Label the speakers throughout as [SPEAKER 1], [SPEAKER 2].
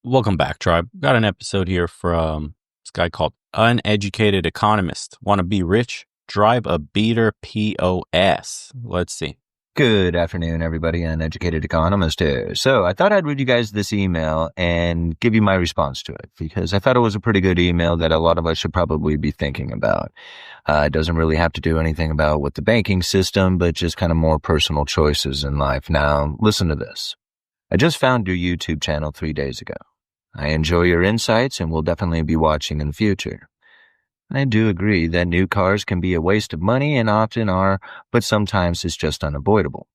[SPEAKER 1] Welcome back, Tribe. Got an episode here from this guy called Uneducated Economist. Want to be rich? Drive a beater P.O.S. Let's see.
[SPEAKER 2] Good afternoon, everybody. Uneducated economist here. So I thought I'd read you guys this email and give you my response to it because I thought it was a pretty good email that a lot of us should probably be thinking about. It doesn't really have to do anything about with the banking system, but just kind of more personal choices in life. Now, listen to this. I just found your YouTube channel 3 days ago. I enjoy your insights and will definitely be watching in the future. I do agree that new cars can be a waste of money and often are, but sometimes it's just unavoidable.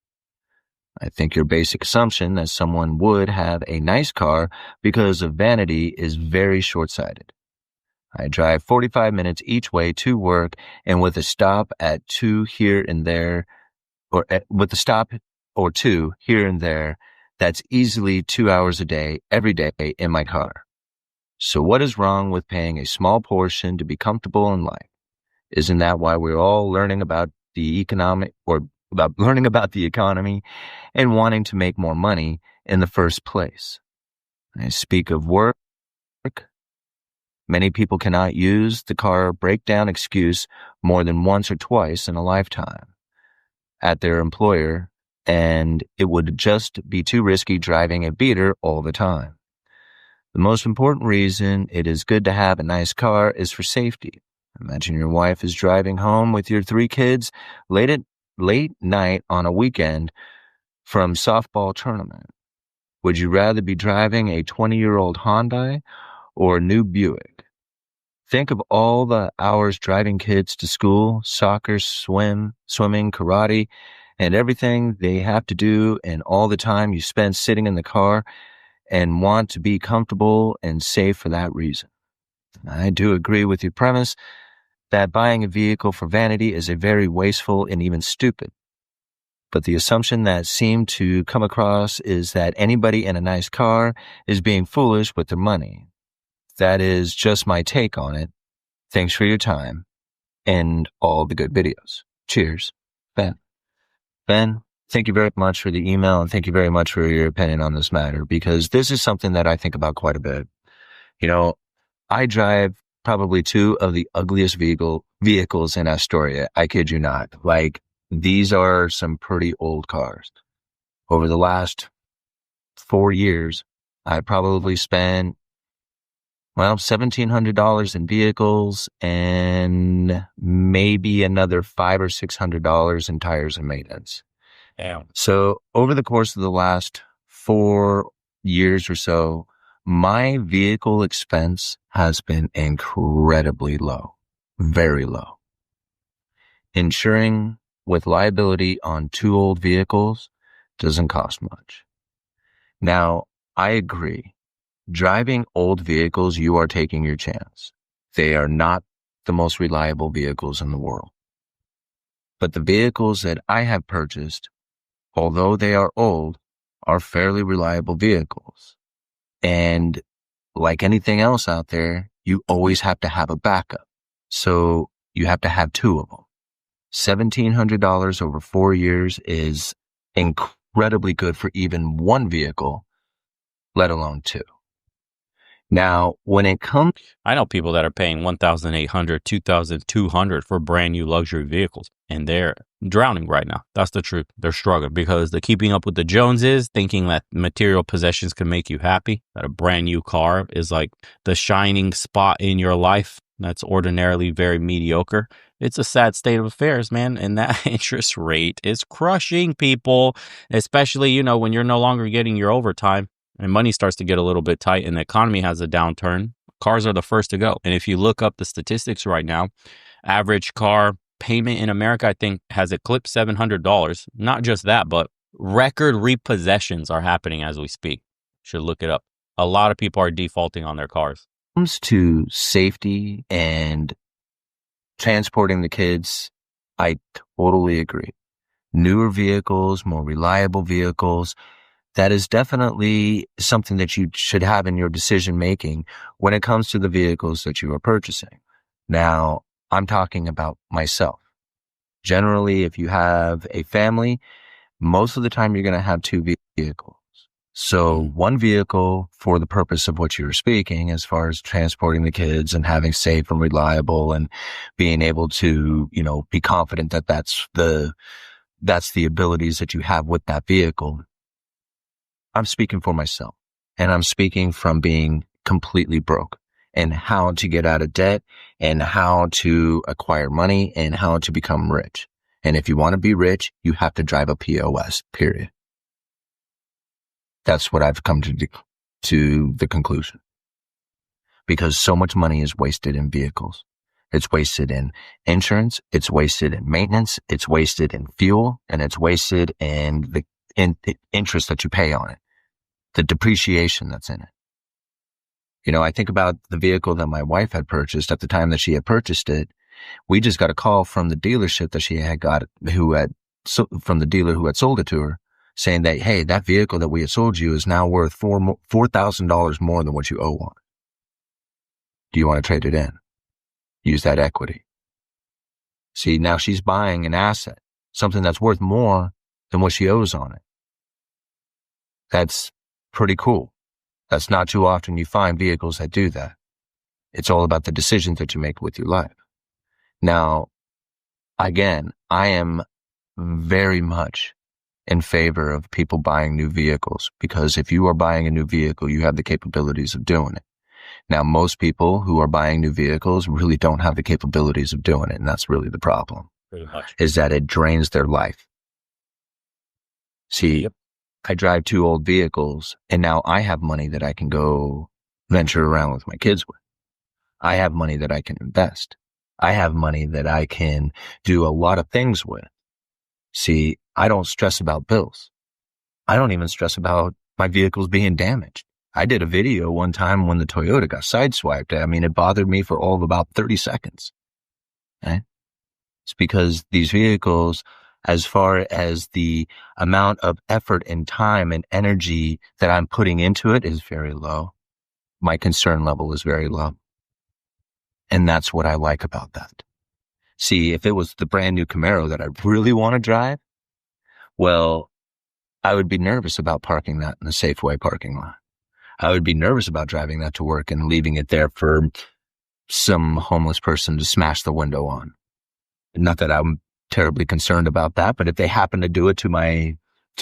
[SPEAKER 2] I think your basic assumption that someone would have a nice car because of vanity is very short-sighted. I drive 45 minutes each way to work, and with a stop at two here and there, with a stop or two here and there, that's easily 2 hours a day, every day in my car. So what is wrong with paying a small portion to be comfortable in life? Isn't that why we're all learning about the economic or about learning about the economy and wanting to make more money in the first place? I speak of work. Many people cannot use the car breakdown excuse more than once or twice in a lifetime at their employer, and it would just be too risky driving a beater all the time. The most important reason it is good to have a nice car is for safety. Imagine your wife is driving home with your 3 kids late night on a weekend from softball tournament. Would you rather be driving a 20-year-old Hyundai or a new Buick? Think of all the hours driving kids to school, soccer, swimming, karate, and everything they have to do, and all the time you spend sitting in the car and want to be comfortable and safe for that reason. I do agree with your premise that buying a vehicle for vanity is a very wasteful and even stupid. But the assumption that seemed to come across is that anybody in a nice car is being foolish with their money. That is just my take on it. Thanks for your time and all the good videos. Cheers, Ben. Ben, thank you very much for the email, and thank you very much for your opinion on this matter, because this is something that I think about quite a bit. You know, I drive probably 2 of the ugliest vehicles in Astoria. I kid you not. Like, these are some pretty old cars. Over the last 4 years, I probably spent, $1,700 in vehicles and maybe another $500 or $600 in tires and maintenance.
[SPEAKER 1] Damn.
[SPEAKER 2] So over the course of the last 4 years or so, my vehicle expense has been incredibly low, very low. Insuring with liability on 2 old vehicles doesn't cost much. Now, I agree. Driving old vehicles, you are taking your chance. They are not the most reliable vehicles in the world. But the vehicles that I have purchased, although they are old, are fairly reliable vehicles. And like anything else out there, you always have to have a backup. So you have to have 2 of them. $1,700 over 4 years is incredibly good for even 1 vehicle, let alone 2. Now, when it comes...
[SPEAKER 1] I know people that are paying $1,800, $2,200 for brand new luxury vehicles, and they're drowning right now. That's the truth. They're struggling because they're keeping up with the Joneses, thinking that material possessions can make you happy, that a brand new car is like the shining spot in your life that's ordinarily very mediocre. It's a sad state of affairs, man, and that interest rate is crushing people, especially, when you're no longer getting your overtime. And money starts to get a little bit tight and the economy has a downturn. Cars are the first to go. And if you look up the statistics right now, average car payment in America, I think, has eclipsed $700. Not just that, but record repossessions are happening as we speak. Should look it up. A lot of people are defaulting on their cars.
[SPEAKER 2] Comes to safety and transporting the kids, I totally agree. Newer vehicles, more reliable vehicles, that is definitely something that you should have in your decision making when it comes to the vehicles that you are purchasing. Now, I'm talking about myself. Generally, if you have a family, most of the time you're going to have 2 vehicles. So one vehicle for the purpose of what you were speaking, as far as transporting the kids and having safe and reliable and being able to, be confident that that's the abilities that you have with that vehicle. I'm speaking for myself, and I'm speaking from being completely broke and how to get out of debt and how to acquire money and how to become rich. And if you want to be rich, you have to drive a POS, period. That's what I've come to the conclusion, because so much money is wasted in vehicles. It's wasted in insurance. It's wasted in maintenance. It's wasted in fuel, and it's wasted in the interest that you pay on it, the depreciation that's in it. I think about the vehicle that my wife had purchased at the time that she had purchased it. We just got a call from the dealership that she had got, from the dealer who had sold it to her, saying that, hey, that vehicle that we had sold you is now worth $4,000 more than what you owe on it. Do you want to trade it in? Use that equity. See, now she's buying an asset, something that's worth more than what she owes on it. That's pretty cool. That's not too often you find vehicles that do that. It's all about the decisions that you make with your life. Now, again, I am very much in favor of people buying new vehicles, because if you are buying a new vehicle, you have the capabilities of doing it. Now, most people who are buying new vehicles really don't have the capabilities of doing it, and that's really the problem,
[SPEAKER 1] Pretty much.
[SPEAKER 2] is that it drains their life. See,
[SPEAKER 1] Yep.
[SPEAKER 2] I drive 2 old vehicles, and now I have money that I can go venture around with my kids with. I have money that I can invest. I have money that I can do a lot of things with. See, I don't stress about bills. I don't even stress about my vehicles being damaged. I did a video one time when the Toyota got sideswiped. I mean, it bothered me for all of about 30 seconds. Okay? It's because these vehicles, as far as the amount of effort and time and energy that I'm putting into it, is very low. My concern level is very low. And that's what I like about that. See, if it was the brand new Camaro that I really want to drive, well, I would be nervous about parking that in the Safeway parking lot. I would be nervous about driving that to work and leaving it there for some homeless person to smash the window on. Not that I'm terribly concerned about that, but if they happen to do it to my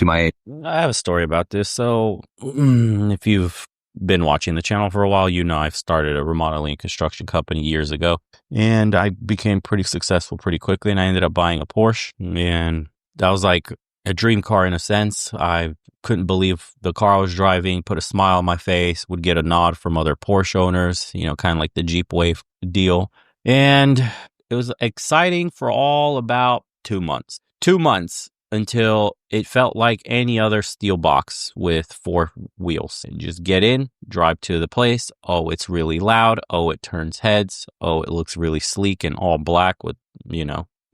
[SPEAKER 1] I have a story about this. So if you've been watching the channel for a while, I've started a remodeling and construction company years ago, and I became pretty successful pretty quickly, and I ended up buying a Porsche, and that was like a dream car in a sense. I couldn't believe the car I was driving, put a smile on my face, would get a nod from other Porsche owners, kind of like the Jeep Wave deal. And it was exciting for all about 2 months. 2 months until it felt like any other steel box with 4 wheels. You just get in, drive to the place. Oh, it's really loud. Oh, it turns heads. Oh, it looks really sleek and all black with,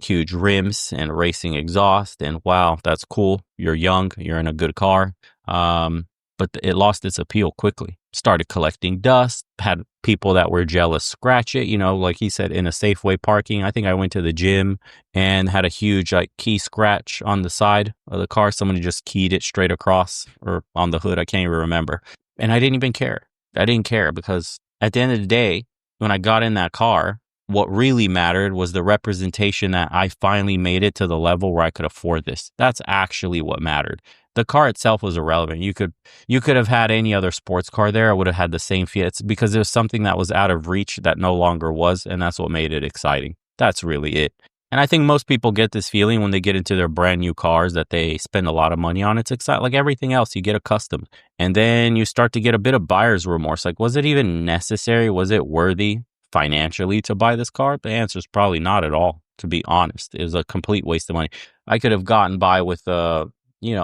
[SPEAKER 1] huge rims and racing exhaust. And wow, that's cool. You're young. You're in a good car. But it lost its appeal quickly. Started collecting dust, had people that were jealous scratch it, like he said, in a Safeway parking. I think I went to the gym and had a huge key scratch on the side of the car. Somebody just keyed it straight across or on the hood. I can't even remember. And I didn't even care. I didn't care because at the end of the day, when I got in that car, what really mattered was the representation that I finally made it to the level where I could afford this. That's actually what mattered. The car itself was irrelevant. You could have had any other sports car there. I would have had the same feel. It's because it was something that was out of reach that no longer was, and that's what made it exciting. That's really it. And I think most people get this feeling when they get into their brand new cars that they spend a lot of money on. It's exciting. Like everything else, you get accustomed. And then you start to get a bit of buyer's remorse. Like, was it even necessary? Was it worthy financially to buy this car? The answer is probably not at all, to be honest. It was a complete waste of money. I could have gotten by with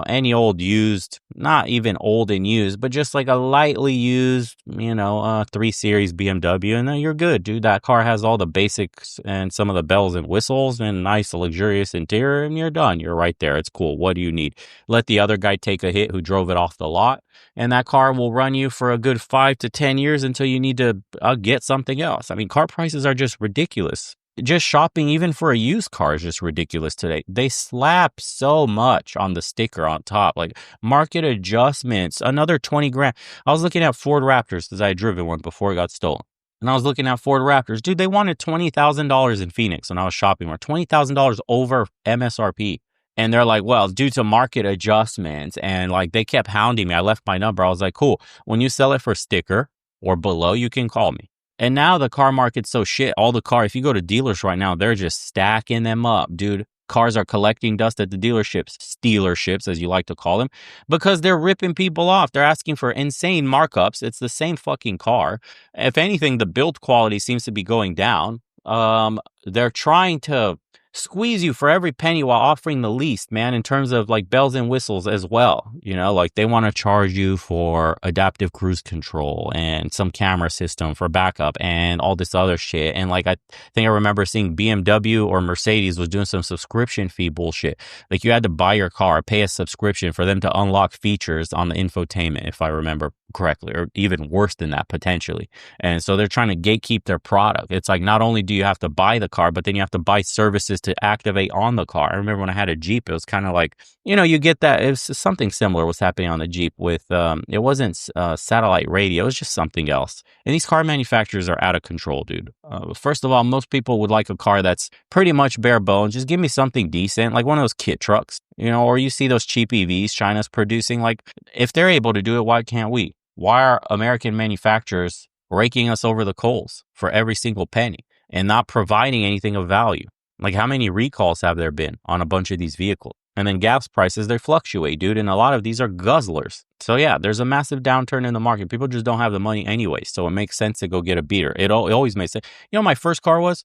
[SPEAKER 1] any old used, not even old and used, but just like a lightly used, 3 Series BMW, and then you're good, dude. That car has all the basics and some of the bells and whistles and nice luxurious interior, and you're done. You're right there. It's cool. What do you need? Let the other guy take a hit who drove it off the lot, and that car will run you for a good 5 to 10 years until you need to get something else. I mean, car prices are just ridiculous. just shopping even for a used car is just ridiculous today. They slap so much on the sticker on top, like market adjustments, another 20 grand. I was looking at Ford Raptors because I had driven one before it got stolen. And I was looking at Ford Raptors. Dude, they wanted $20,000 in Phoenix when I was shopping, or $20,000 over MSRP. And they're like, well, due to market adjustments. And like they kept hounding me. I left my number. I was like, cool. When you sell it for sticker or below, you can call me. And now the car market's so shit. If you go to dealers right now, they're just stacking them up, dude. Cars are collecting dust at the dealerships, stealerships, as you like to call them, because they're ripping people off. They're asking for insane markups. It's the same fucking car. If anything, the build quality seems to be going down. They're trying to squeeze you for every penny while offering the least, man, in terms of like bells and whistles as well. You know, like they want to charge you for adaptive cruise control and some camera system for backup and all this other shit. And like, I think I remember seeing BMW or Mercedes was doing some subscription fee bullshit. Like you had to buy your car, pay a subscription for them to unlock features on the infotainment, if I remember correctly, or even worse than that potentially. And so they're trying to gatekeep their product. It's like not only do you have to buy the car, but then you have to buy services to activate on the car. I remember when I had a Jeep, it was kind of like, you know, you get that. It was something similar was happening on the Jeep with, it wasn't satellite radio. It was just something else. And these car manufacturers are out of control, dude. First of all, most people would like a car that's pretty much bare bones. Just give me something decent, like one of those kit trucks, you know, or you see those cheap EVs China's producing. Like if they're able to do it, why can't we? Why are American manufacturers raking us over the coals for every single penny and not providing anything of value? Like how many recalls have there been on a bunch of these vehicles? And then gas prices, they fluctuate, dude. And a lot of these are guzzlers. So yeah, there's a massive downturn in the market. People just don't have the money anyway. So it makes sense to go get a beater. It always makes sense. You know, my first car was?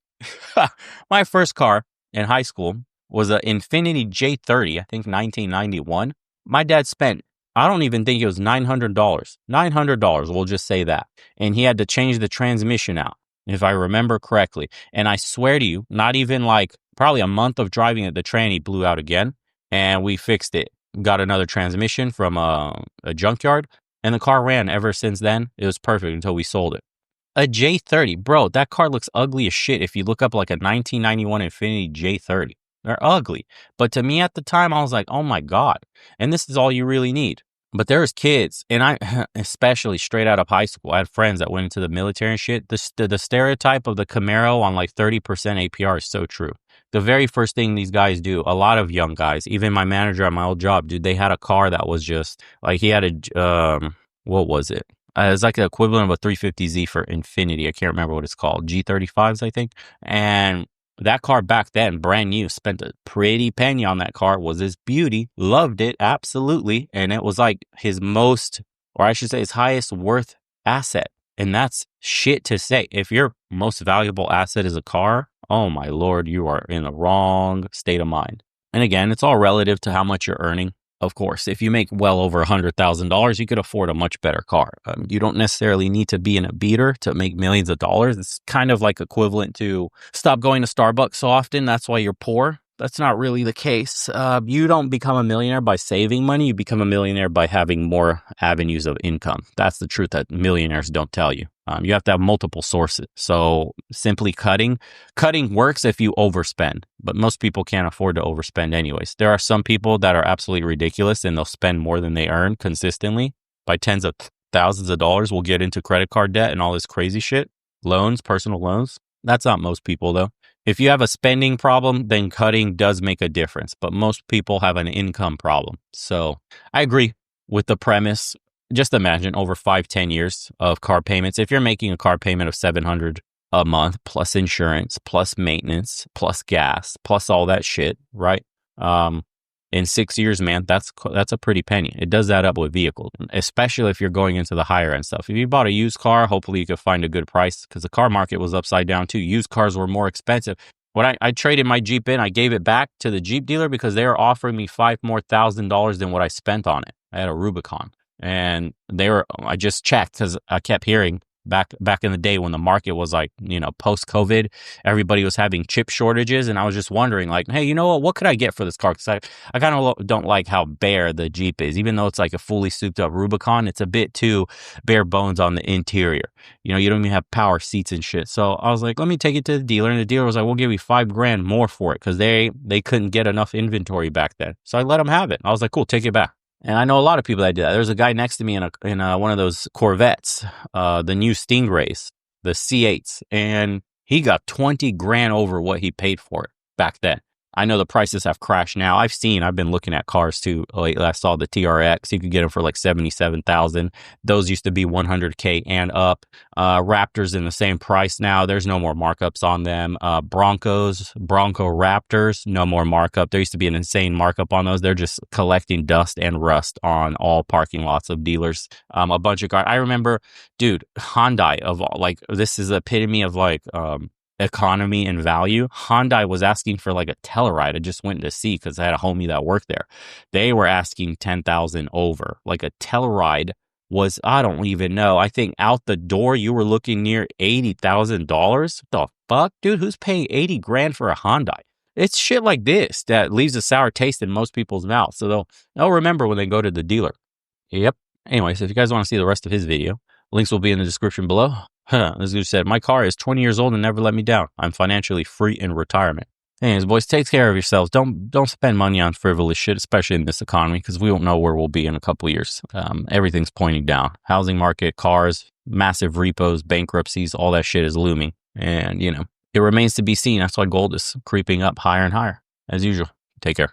[SPEAKER 1] My first car in high school was an Infiniti J30, I think 1991. My dad spent, I don't even think it was $900. $900, we'll just say that. And he had to change the transmission out, if I remember correctly. And I swear to you, not even like probably a month of driving it, the tranny blew out again. And we fixed it. Got another transmission from a junkyard. And the car ran ever since then. It was perfect until we sold it. A J30. Bro, that car looks ugly as shit if you look up like a 1991 Infiniti J30. They're ugly. But to me at the time, I was like, oh my God. And this is all you really need. But there's kids, and I, especially straight out of high school, I had friends that went into the military and shit. The stereotype of the Camaro on like 30% APR is so true. The very first thing these guys do, a lot of young guys, even my manager at my old job, dude, they had a car that was just like he had what was it? It was like the equivalent of a 350Z for Infiniti. I can't remember what it's called. G35s, I think. And that car back then, brand new, spent a pretty penny on that car, was his beauty, loved it, absolutely. And it was like his most, or I should say his highest worth asset. And that's shit to say. If your most valuable asset is a car, oh my Lord, you are in the wrong state of mind. And again, it's all relative to how much you're earning. Of course, if you make well over $100,000, you could afford a much better car. You don't necessarily need to be in a beater to make millions of dollars. It's kind of like equivalent to stop going to Starbucks so often. That's why you're poor. That's not really the case. You don't become a millionaire by saving money. You become a millionaire by having more avenues of income. That's the truth that millionaires don't tell you. You have to have multiple sources. So simply cutting works if you overspend, but most people can't afford to overspend anyways. There are some people that are absolutely ridiculous and they'll spend more than they earn consistently by tens of thousands of dollars. Will get into credit card debt and all this crazy shit. Loans, personal loans. That's not most people though. If you have a spending problem, then cutting does make a difference, but most people have an income problem. So I agree with the premise. Just imagine over 5-10 years of car payments. If you're making a car payment of $700 a month plus insurance, plus maintenance, plus gas, plus all that shit, right? In 6 years, man, that's a pretty penny. It does add up with vehicles, especially if you're going into the higher end stuff. If you bought a used car, hopefully you could find a good price because the car market was upside down too. Used cars were more expensive. When I traded my Jeep in, I gave it back to the Jeep dealer because they were offering me $5,000 than what I spent on it. I had a Rubicon. And I just checked because I kept hearing back in the day when the market was like, post COVID, everybody was having chip shortages. And I was just wondering like, hey, you know what could I get for this car? Because I kind of don't like how bare the Jeep is. Even though it's like a fully souped up Rubicon, it's a bit too bare bones on the interior. You don't even have power seats and shit. So I was like, let me take it to the dealer. And the dealer was like, we'll give you $5,000 more for it, because they couldn't get enough inventory back then. So I let them have it. I was like, cool, take it back. And I know a lot of people that do that. There's a guy next to me in one of those Corvettes, the new Stingrays, the C8s, and he got $20,000 over what he paid for it back then. I know the prices have crashed now. I've been looking at cars too lately. I saw the TRX. You could get them for like 77,000. Those used to be 100K and up. Raptors in the same price now. There's no more markups on them. Bronco Raptors, no more markup. There used to be an insane markup on those. They're just collecting dust and rust on all parking lots of dealers. A bunch of cars. I remember, dude, Hyundai of all, like, this is the epitome of like, economy and value. Hyundai was asking for like a Telluride. I just went to see because I had a homie that worked there. They were asking 10,000 over. Like a Telluride was, I don't even know. I think out the door you were looking near $80,000. The fuck, dude? Who's paying $80,000 for a Hyundai? It's shit like this that leaves a sour taste in most people's mouths. So they'll remember when they go to the dealer. Yep. Anyways, if you guys want to see the rest of his video, links will be in the description below. This dude said, my car is 20 years old and never let me down. I'm financially free in retirement. Anyways, boys, take care of yourselves. Don't spend money on frivolous shit, especially in this economy, because we don't know where we'll be in a couple of years. Everything's pointing down. Housing market, cars, massive repos, bankruptcies, all that shit is looming. And, it remains to be seen. That's why gold is creeping up higher and higher, as usual. Take care.